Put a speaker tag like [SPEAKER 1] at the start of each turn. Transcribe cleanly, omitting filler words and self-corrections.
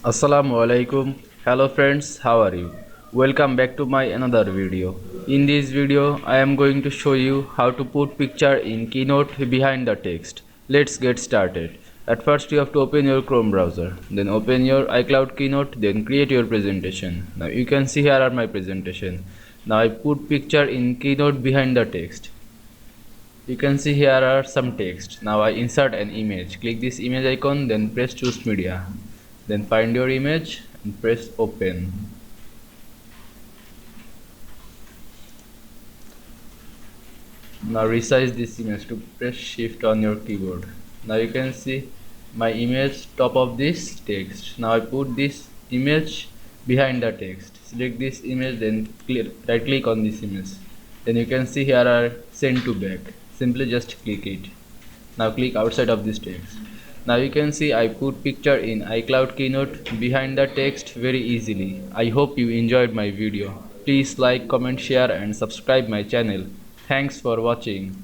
[SPEAKER 1] Assalamu Walaikum. Hello friends, how are you? Welcome back to my another video. In this video, I am going to show you how to put picture in keynote behind the text. Let's get started. At first you have to open your Chrome browser, then open your iCloud keynote, then create your presentation. Now you can see here are my presentation. Now I put picture in keynote behind the text. You can see here are some text. Now I insert an image. Click this image icon, then press choose media. Then find your image and press open. Now resize this image to press shift on your keyboard. Now you can see my image top of this text. Now I put this image behind the text. Select this image, then right click on this image. Then you can see here are send to back. Simply just click it. Now click outside of this text. Now you can see I put picture in iCloud keynote behind the text very easily. I hope you enjoyed my video. Please like, comment, share and subscribe my channel. Thanks for watching.